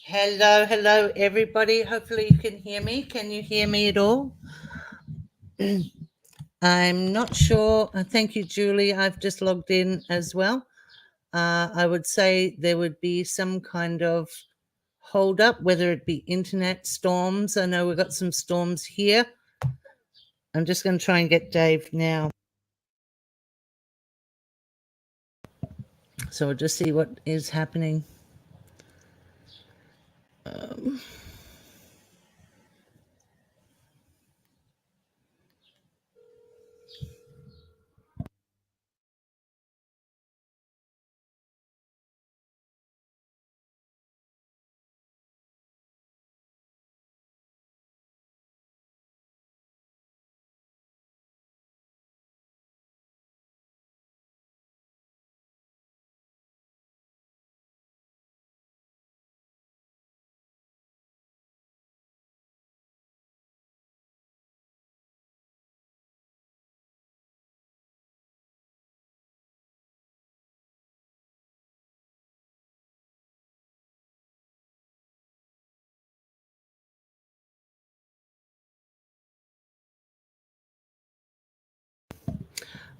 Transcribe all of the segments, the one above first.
Hello, everybody. Hopefully, you can hear me. Can you hear me at all? I'm not sure. Thank you, Julie. I've just logged in as well. I would say there would be some kind of hold up, whether it be internet storms. I know we've got some storms here. I'm just going to try and get Dave now. So we'll just see what is happening.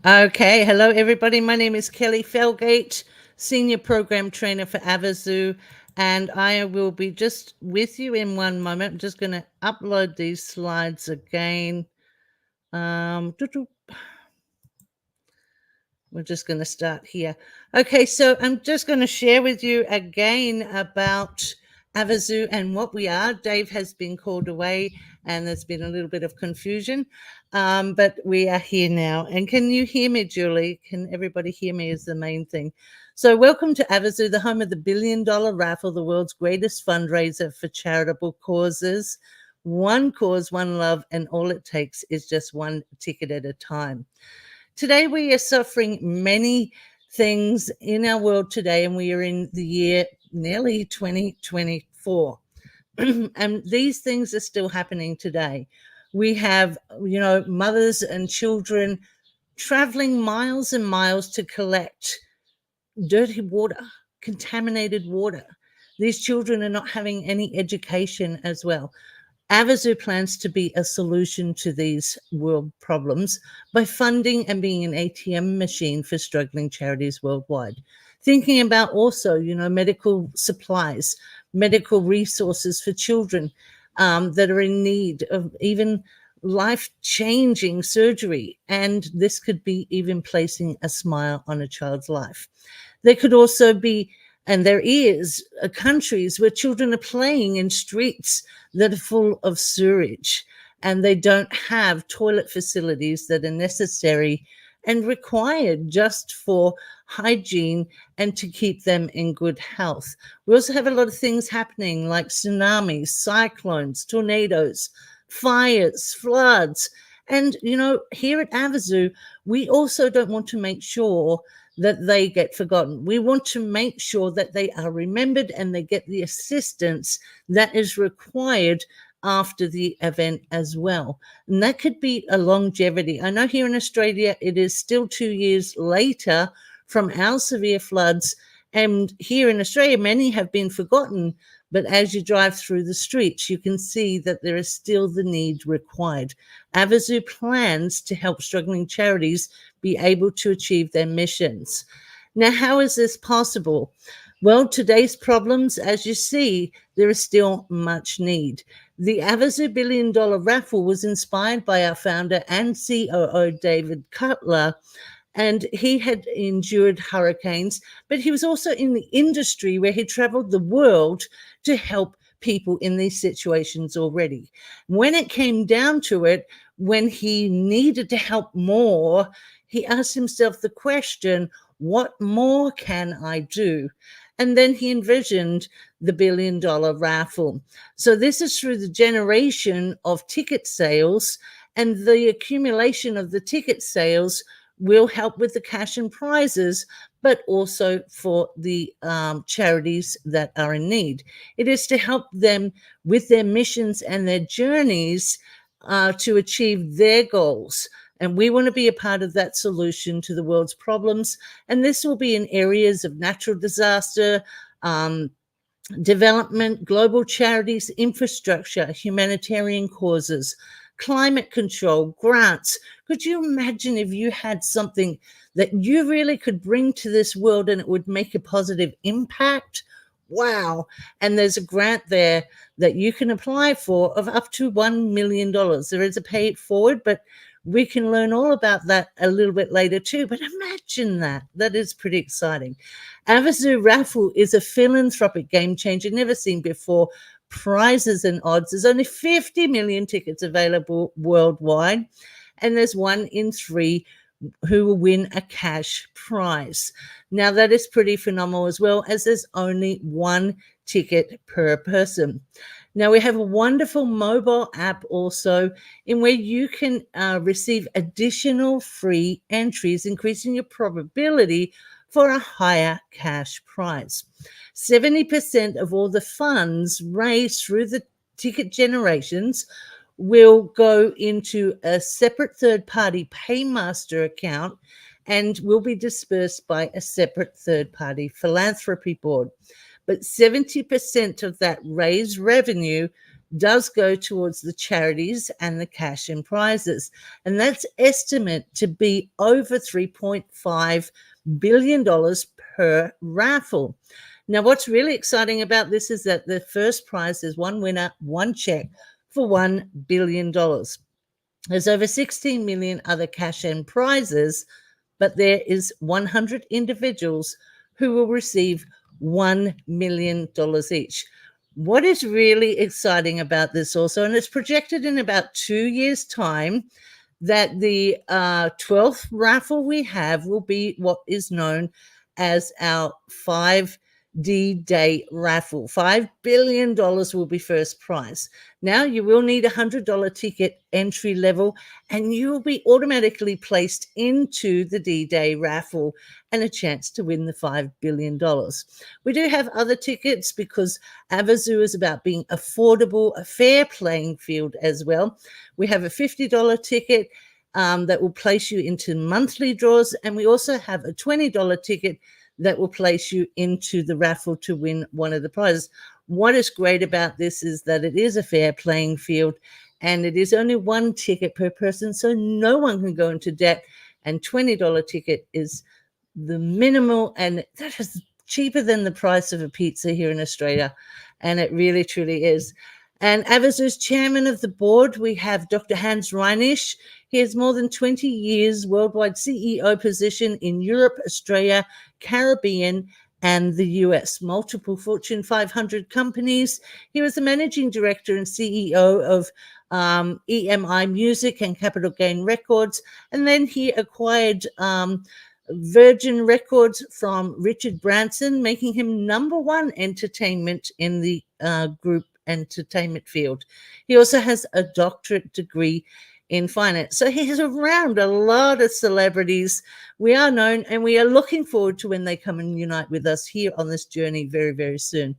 Okay, hello everybody. My name is Kelly Felgate, Senior Program Trainer for Avazoo, and I will be just with you in one moment. I'm just going to upload these slides again. We're just going to start here. Okay, so I'm just going to share with you again about Avazoo and what we are. Dave has been called away and there's been a little bit of confusion, but we are here now. And can you hear me, Julie? Can everybody hear me is the main thing. So welcome to Avazoo, the home of the $1 Billion Raffle, the world's greatest fundraiser for charitable causes. One cause, one love, and all it takes is just one ticket at a time. Today, we are suffering many things in our world today, and we are in the year nearly 2024. And these things are still happening today. We have, mothers and children traveling miles and miles to collect dirty water, contaminated water. These children are not having any education as well. Avazoo plans to be a solution to these world problems by funding and being an ATM machine for struggling charities worldwide. Thinking about also, medical supplies, medical resources for children that are in need of even life-changing surgery. And this could be even placing a smile on a child's life. There could also be, and there is, countries where children are playing in streets that are full of sewage and they don't have toilet facilities that are necessary and required just for hygiene and to keep them in good health. We also have a lot of things happening like tsunamis, cyclones, tornadoes, fires, floods. And, here at Avazoo, we also don't want to make sure that they get forgotten. We want to make sure that they are remembered and they get the assistance that is required after the event as well. And that could be a longevity. I know here in Australia, it is still 2 years later from our severe floods. And here in Australia, many have been forgotten. But as you drive through the streets, you can see that there is still the need required. Avazoo plans to help struggling charities be able to achieve their missions. Now, how is this possible? Well, today's problems, as you see, there is still much need. The Avazoo Billion Dollar Raffle was inspired by our founder and COO, David Cutler, and he had endured hurricanes, but he was also in the industry where he traveled the world to help people in these situations already. When it came down to it, when he needed to help more, he asked himself the question, what more can I do? And then he envisioned the $1 Billion Raffle. So this is through the generation of ticket sales, and the accumulation of the ticket sales will help with the cash and prizes, but also for the charities that are in need. It is to help them with their missions and their journeys to achieve their goals. And we want to be a part of that solution to the world's problems. And this will be in areas of natural disaster, development, global charities, infrastructure, humanitarian causes, climate control, grants. Could you imagine if you had something that you really could bring to this world and it would make a positive impact? Wow. And there's a grant there that you can apply for of up to $1 million. There is a pay it forward, but we can learn all about that a little bit later too. But imagine that. That is pretty exciting. Avazoo Raffle is a philanthropic game changer never seen before. Prizes and odds. There's only 50 million tickets available worldwide, and there's 1 in 3 who will win a cash prize. Now, that is pretty phenomenal as well, as there's only 1 ticket per person. Now, we have a wonderful mobile app also in where you can receive additional free entries, increasing your probability for a higher cash prize. 70% of all the funds raised through the ticket generations will go into a separate third-party paymaster account and will be dispersed by a separate third-party philanthropy board. But 70% of that raised revenue does go towards the charities and the cash and prizes. And that's estimated to be over $3.5 billion per raffle. Now, what's really exciting about this is that the first prize is 1 winner, 1 check for $1 billion. There's over 16 million other cash and prizes, but there is 100 individuals who will receive $1 million each. What is really exciting about this also, and it's projected in about 2 years' time, that the 12th raffle we have will be what is known as our 5D-Day raffle. $5 billion will be first prize. Now, you will need a $100 ticket entry level, and you will be automatically placed into the D-Day raffle and a chance to win the $5 billion. We do have other tickets because Avazoo is about being affordable, a fair playing field as well. We have a $50 ticket that will place you into monthly draws, and we also have a $20 ticket that will place you into the raffle to win one of the prizes. What is great about this is that it is a fair playing field, and it is only 1 ticket per person, so no one can go into debt, and $20 ticket is the minimal, and that is cheaper than the price of a pizza here in Australia, and it really truly is. And Avazoo's chairman of the board, we have Dr. Hans Reinisch. He has more than 20 years worldwide CEO position in Europe, Australia, Caribbean, and the US. Multiple Fortune 500 companies. He was the managing director and CEO of EMI Music and Capital Gain Records. And then he acquired Virgin Records from Richard Branson, making him #1 entertainment in the group entertainment field. He also has a doctorate degree in finance. So he is around a lot of celebrities. We are known, and we are looking forward to when they come and unite with us here on this journey very, very soon.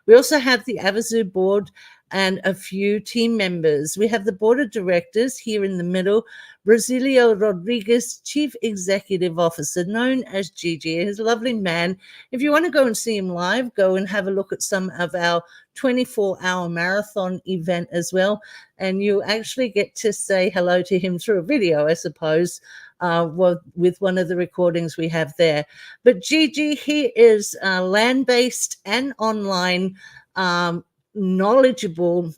We also have the Avazoo board and a few team members. We have the board of directors here in the middle, Brasilio Rodriguez, Chief Executive Officer, known as Gigi. He's a lovely man. If you want to go and see him live, go and have a look at some of our 24-hour marathon event as well. And you actually get to say hello to him through a video, I suppose, with one of the recordings we have there. But Gigi, he is land-based and online, knowledgeable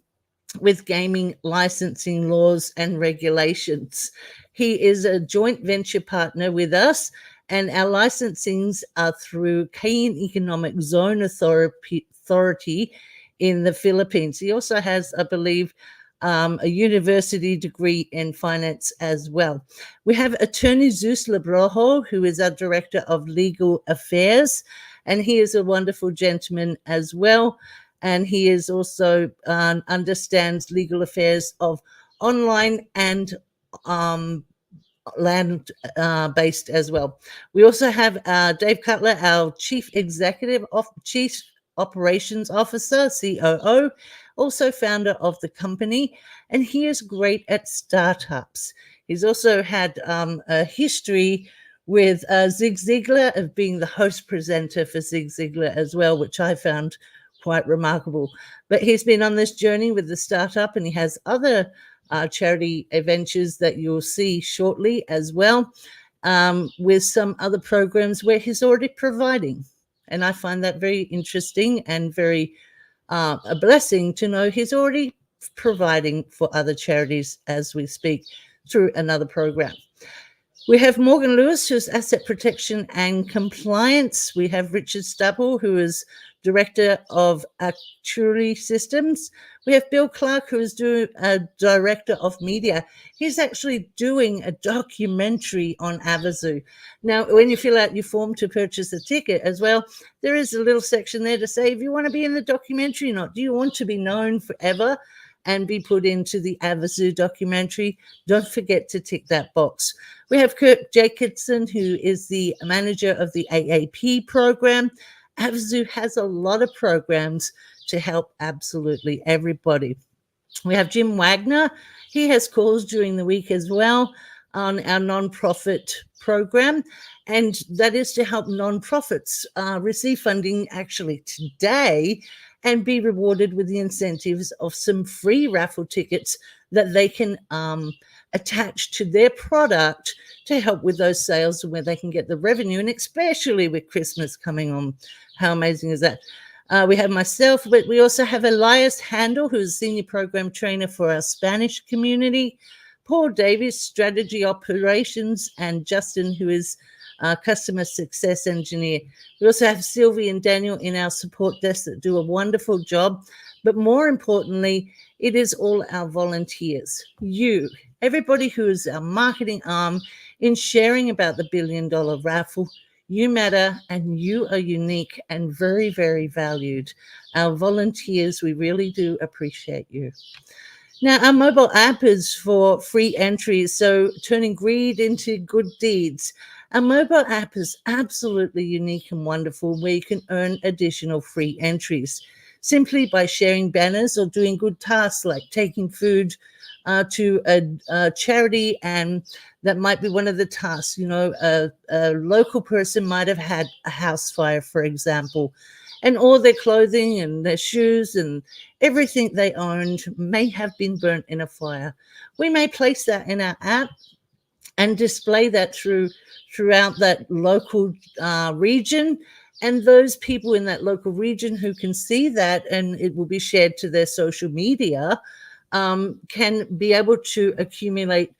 with gaming licensing laws and regulations. He is a joint venture partner with us, and our licensings are through Cayenne Economic Zone Authority in the Philippines. He also has, I believe, a university degree in finance as well. We have attorney Zeus Labrojo, who is our director of legal affairs, and he is a wonderful gentleman as well. And he is also understands legal affairs of online and land-based as well. We also have Dave Cutler, our Chief Operations Officer, COO, also founder of the company, and he is great at startups. He's also had a history with Zig Ziglar of being the host presenter for Zig Ziglar as well, which I found quite remarkable. But he's been on this journey with the startup, and he has other charity adventures that you'll see shortly as well, with some other programs where he's already providing. And I find that very interesting and very a blessing to know he's already providing for other charities as we speak through another program. We have Morgan Lewis, who's Asset Protection and Compliance. We have Richard Stubble, who is Director of Actuary Systems. We have Bill Clark, who is Director of Media. He's actually doing a documentary on Avazoo. Now, when you fill out your form to purchase a ticket as well, there is a little section there to say if you want to be in the documentary or not. Do you want to be known forever and be put into the Avazoo documentary? Don't forget to tick that box. We have Kurt Jacobson, who is the manager of the AAP program. Avazoo has a lot of programs to help absolutely everybody. We have Jim Wagner. He has calls during the week as well on our nonprofit program, and that is to help nonprofits receive funding actually today and be rewarded with the incentives of some free raffle tickets that they can attach to their product to help with those sales and where they can get the revenue, and especially with Christmas coming on. How amazing is that? We have myself, but we also have Elias Handel, who's Senior Program Trainer for our Spanish community, Paul Davies, Strategy Operations, and Justin, who is Customer Success Engineer. We also have Sylvie and Daniel in our support desk that do a wonderful job. But more importantly, it is all our volunteers, you, everybody who is our marketing arm in sharing about the $1 billion raffle. You matter, and you are unique and very, very valued. Our volunteers, we really do appreciate you. Now, our mobile app is for free entries, so turning greed into good deeds. Our mobile app is absolutely unique and wonderful, where you can earn additional free entries simply by sharing banners or doing good tasks like taking food to a charity, and that might be one of the tasks. You know, a local person might have had a house fire, for example, and all their clothing and their shoes and everything they owned may have been burnt in a fire. We may place that in our app and display that throughout that local region. And those people in that local region who can see that, and it will be shared to their social media, can be able to accumulate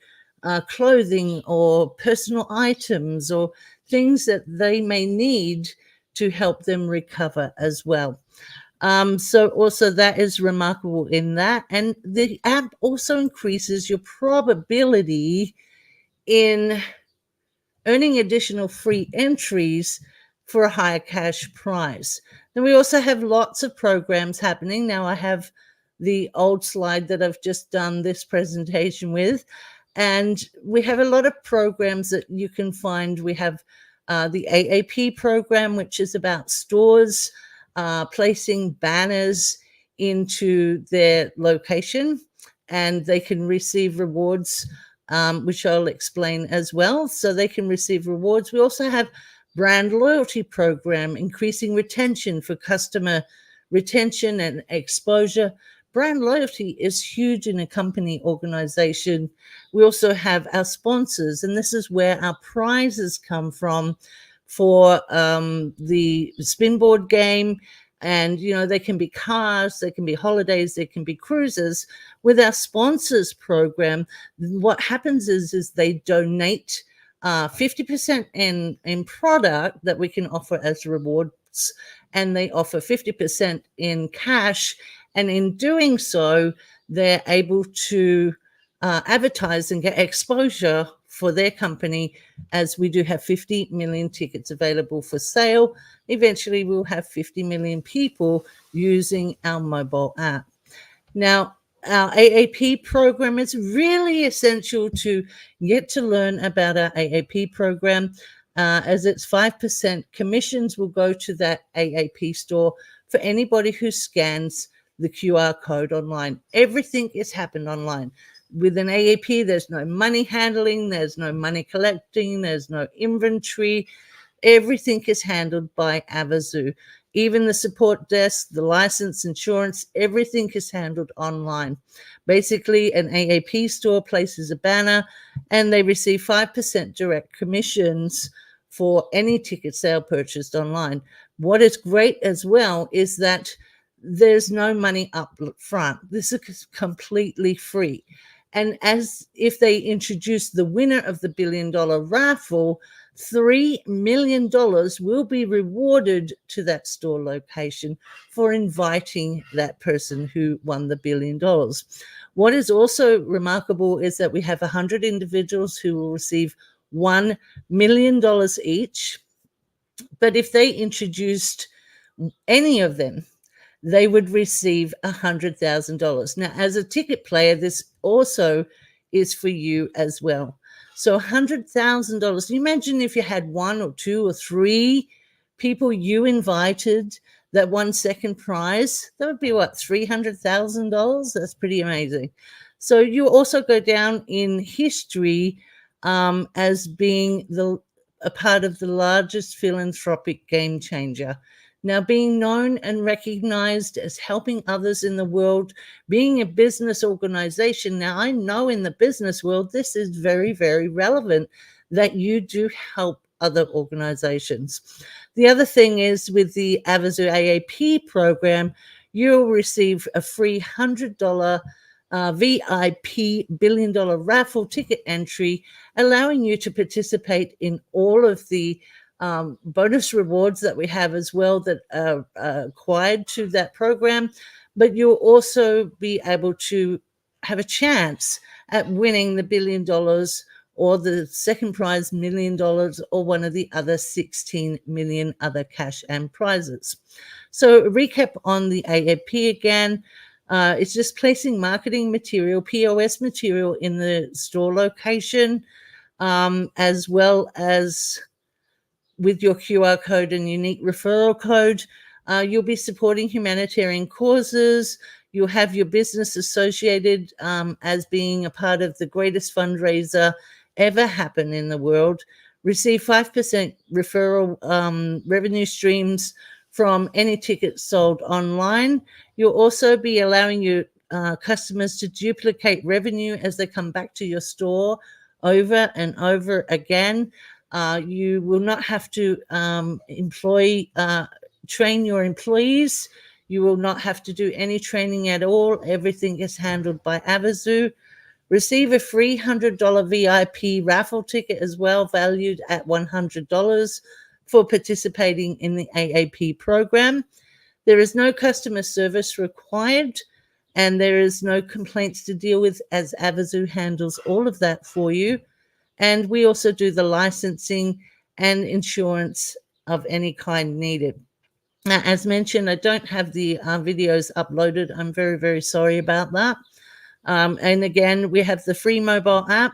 clothing or personal items or things that they may need to help them recover as well. So also that is remarkable in that. And the app also increases your probability in earning additional free entries for a higher cash prize. Then we also have lots of programs happening. Now I have the old slide that I've just done this presentation with, and we have a lot of programs that you can find. We have the AAP program, which is about stores placing banners into their location, and they can receive rewards, which I'll explain as well. So they can receive rewards. We also have brand loyalty program, increasing retention for customer retention and exposure. Brand loyalty is huge in a company organization. We also have our sponsors, and this is where our prizes come from for the spinboard game. And, you know, they can be cars, they can be holidays, they can be cruises. With our sponsors program, what happens is they donate 50% in product that we can offer as rewards, and they offer 50% in cash. And in doing so, they're able to advertise and get exposure for their company, as we do have 50 million tickets available for sale. Eventually, we'll have 50 million people using our mobile app. Now, our AAP program is really essential to get to learn about our AAP program, as it's 5% commissions will go to that AAP store for anybody who scans the QR code online. Everything is happened online. With an AAP, there's no money handling, there's no money collecting, there's no inventory. Everything is handled by Avazoo. Even the support desk, the license, insurance, everything is handled online. Basically, an AAP store places a banner and they receive 5% direct commissions for any ticket sale purchased online. What is great as well is that there's no money up front. This is completely free. And as if they introduce the winner of the $1 billion raffle, $3 million will be rewarded to that store location for inviting that person who won the $1 billion. What is also remarkable is that we have 100 individuals who will receive $1 million each. But if they introduced any of them, they would receive $100,000. Now, as a ticket player, this also is for you as well. So $100,000. Imagine if you had one or two or three people you invited that won second prize. That would be what, $300,000? That's pretty amazing. So you also go down in history as being a part of the largest philanthropic game changer. Now, being known and recognized as helping others in the world, being a business organization. Now, I know in the business world, this is very, very relevant that you do help other organizations. The other thing is with the Avazoo AAP program, you'll receive a free $100 VIP $1 billion raffle ticket entry, allowing you to participate in all of the bonus rewards that we have as well that are acquired to that program. But you'll also be able to have a chance at winning the $1 billion or the second prize $1 million or one of the other 16 million other cash and prizes. So a recap on the AAP again. It's just placing marketing material, POS material in the store location, as well as with your QR code and unique referral code. You'll be supporting humanitarian causes. You'll have your business associated as being a part of the greatest fundraiser ever happen in the world. Receive 5% referral revenue streams from any tickets sold online. You'll also be allowing your customers to duplicate revenue as they come back to your store over and over again. You will not have to train your employees. You will not have to do any training at all. Everything is handled by Avazoo. Receive a free $100 VIP raffle ticket as well, valued at $100 for participating in the AAP program. There is no customer service required, and there is no complaints to deal with as Avazoo handles all of that for you. And we also do the licensing and insurance of any kind needed. Now, as mentioned, I don't have the videos uploaded. I'm very, very sorry about that. And again, we have the free mobile app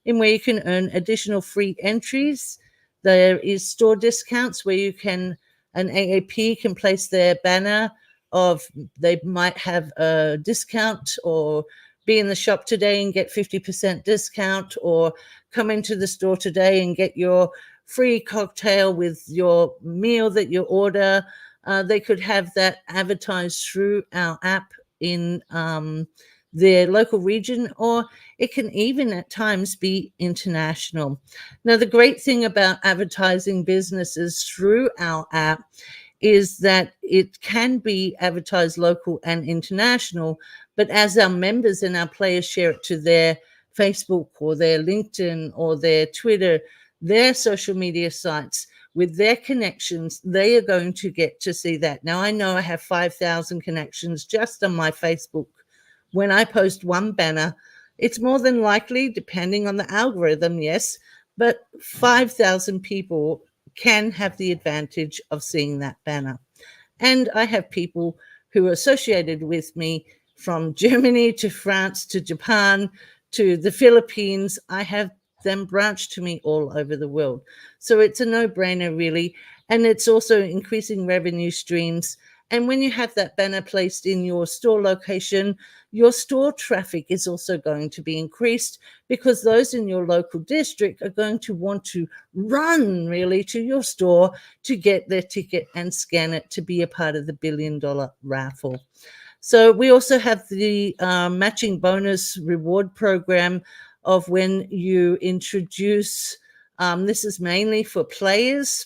in where you can earn additional free entries. There is store discounts where an AAP can place their banner of they might have a discount or be in the shop today and get 50% discount, or come into the store today and get your free cocktail with your meal that you order. They could have that advertised through our app in their local region, or it can even at times be international. Now, the great thing about advertising businesses through our app is that it can be advertised local and international, but as our members and our players share it to their Facebook or their LinkedIn or their Twitter, their social media sites, with their connections, they are going to get to see that. Now, I know I have 5,000 connections just on my Facebook. When I post one banner, it's more than likely, depending on the algorithm, yes, but 5,000 people can have the advantage of seeing that banner. And I have people who are associated with me from Germany to France to Japan to the Philippines. I have them branched to me all over the world. So it's a no-brainer, really. And it's also increasing revenue streams. And when you have that banner placed in your store location, your store traffic is also going to be increased, because those in your local district are going to want to run really to your store to get their ticket and scan it to be a part of the $1 billion raffle. So we also have the matching bonus reward program of when you introduce, this is mainly for players.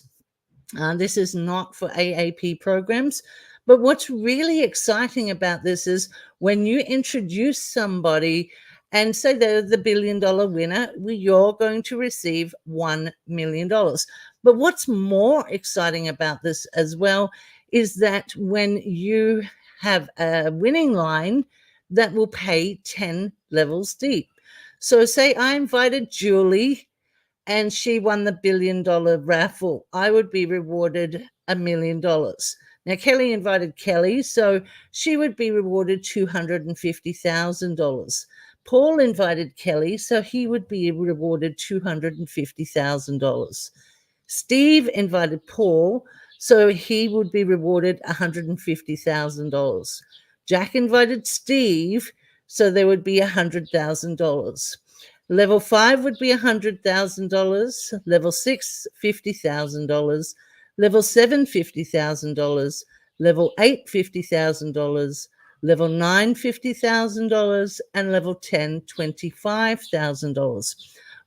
This is not for AAP programs. But what's really exciting about this is when you introduce somebody and say they're the $1 billion winner, you're going to receive $1 million. But what's more exciting about this as well is that when you have a winning line that will pay 10 levels deep. So say I invited Julie and she won the $1 billion raffle, I would be rewarded $1 million. Now, Kelly invited Kelly, so she would be rewarded $250,000. Paul invited Kelly, so he would be rewarded $250,000. Steve invited Paul, so he would be rewarded $150,000. Jack invited Steve, so there would be $100,000. Level 5 would be $100,000. Level 6, $50,000. Level 7, $50,000. Level 8, $50,000. Level 9, $50,000. And level 10, $25,000.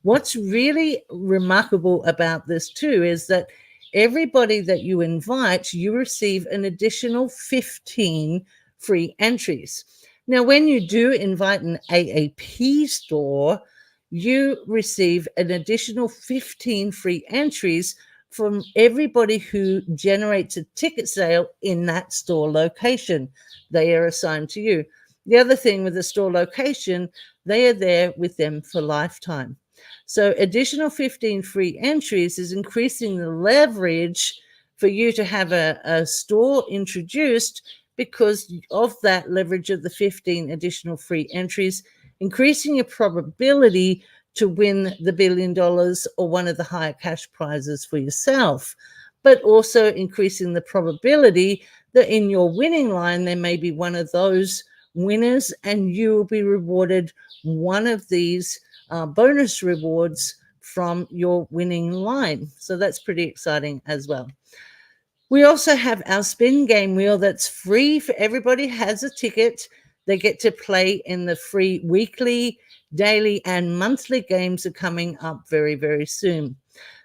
What's really remarkable about this too is that everybody that you invite, you receive an additional 15 free entries. Now, when you do invite an AAP store, you receive an additional 15 free entries from everybody who generates a ticket sale in that store location. They are assigned to you. The other thing with the store location, they are there with them for lifetime. So additional 15 free entries is increasing the leverage for you to have a store introduced because of that leverage of the 15 additional free entries, increasing your probability to win the $1 billion or one of the higher cash prizes for yourself, but also increasing the probability that in your winning line, there may be one of those winners and you will be rewarded one of these bonus rewards from your winning line. So that's pretty exciting as well. We also have our spin game wheel that's free for everybody, has a ticket. They get to play in the free weekly, daily, and monthly games are coming up very, very soon.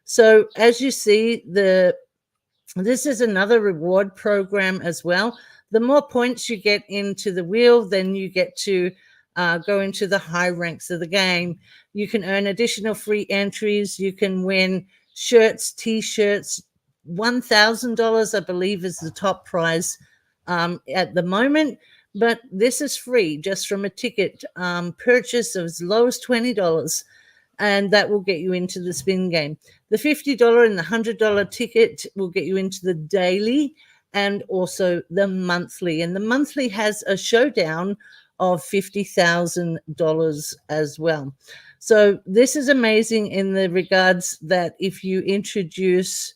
So as you see, this is another reward program as well. The more points you get into the wheel, then you get to go into the high ranks of the game. You can earn additional free entries. You can win shirts, T-shirts. $1,000, I believe, is the top prize at the moment. But this is free just from a ticket purchase of as low as $20. And that will get you into the spin game. The $50 and the $100 ticket will get you into the daily and also the monthly. And the monthly has a showdown of $50,000 as well. So this is amazing in the regards that if you introduce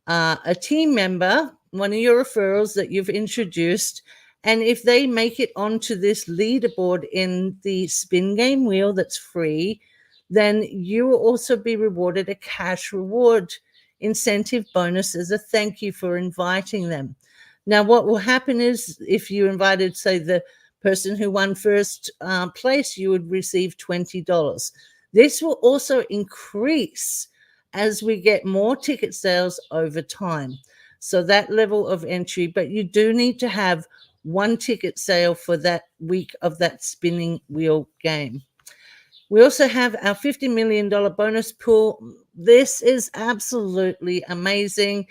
a team member, one of your referrals that you've introduced, and if they make it onto this leaderboard in the spin game wheel that's free, then you will also be rewarded a cash reward incentive bonus as a thank you for inviting them. Now, what will happen is if you invited, say, the person who won first place, you would receive $20. This will also increase as we get more ticket sales over time. So that level of entry, but you do need to have one ticket sale for that week of that spinning wheel game. We also have our $50 million bonus pool. This is absolutely amazing,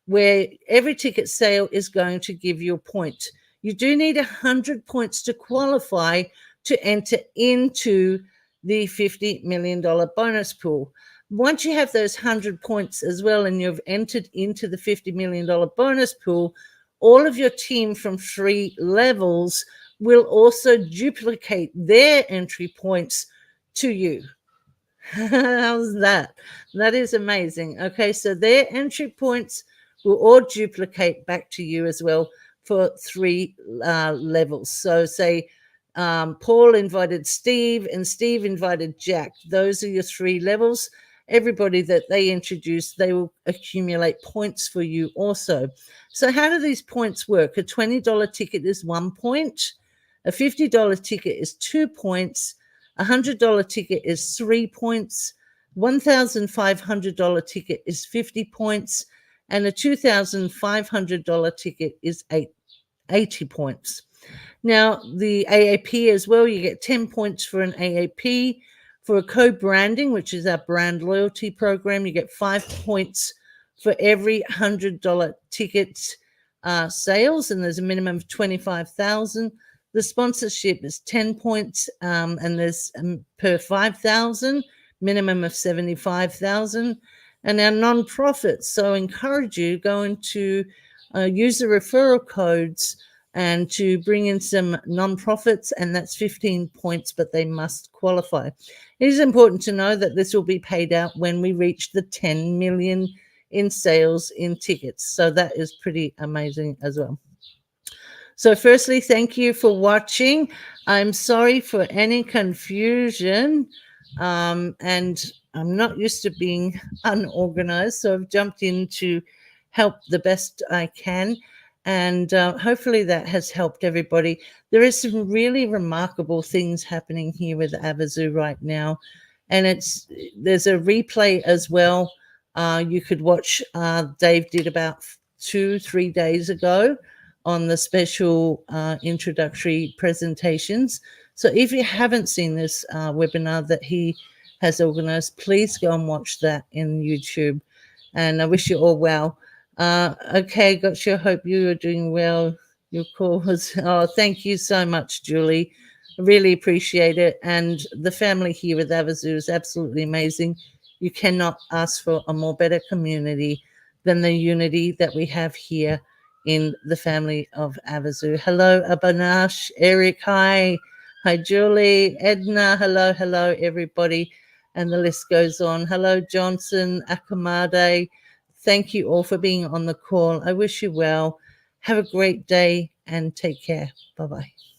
where every ticket sale is going to give you a point. You do need 100 points to qualify to enter into the $50 million bonus pool. Once you have those 100 points as well and you've entered into the $50 million bonus pool, all of your team from 3 levels will also duplicate their entry points to you. How's that? That is amazing. Okay, so their entry points will all duplicate back to you as well for 3 levels. So say Paul invited Steve, and Steve invited Jack. Those are your 3 levels. Everybody that they introduce, they will accumulate points for you also. So how do these points work? A $20 ticket is 1 point. A $50 ticket is 2 points. A $100 ticket is 3 points. $1,500 ticket is 50 points. And a $2,500 ticket is 80 points. Now, the AAP as well, you get 10 points for an AAP. For a co-branding, which is our brand loyalty program, you get 5 points for every $100 ticket sales, and there's a minimum of 25,000. The sponsorship is 10 points, and there's per 5,000, minimum of 75,000. And our non-profits, so encourage you going to use the referral codes and to bring in some non-profits, and that's 15 points, but they must qualify. It is important to know that this will be paid out when we reach the 10 million in sales in tickets. So that is pretty amazing as well. So firstly, thank you for watching. I'm sorry for any confusion, and I'm not used to being unorganized, so I've jumped in to help the best I can. And hopefully that has helped everybody. There is some really remarkable things happening here with Avazoo right now. And there's a replay as well. You could watch, Dave did about 2-3 days ago on the special introductory presentations. So if you haven't seen this webinar that he has organized, please go and watch that in YouTube. And I wish you all well. Okay, gotcha. Hope you are doing well. Your call was, oh, thank you so much, Julie. I really appreciate it. And the family here with Avazoo is absolutely amazing. You cannot ask for a more better community than the unity that we have here in the family of Avazoo. Hello, Abanash, Eric, hi. Hi, Julie, Edna, hello, everybody. And the list goes on. Hello, Johnson, Akamade. Thank you all for being on the call. I wish you well. Have a great day and take care. Bye-bye.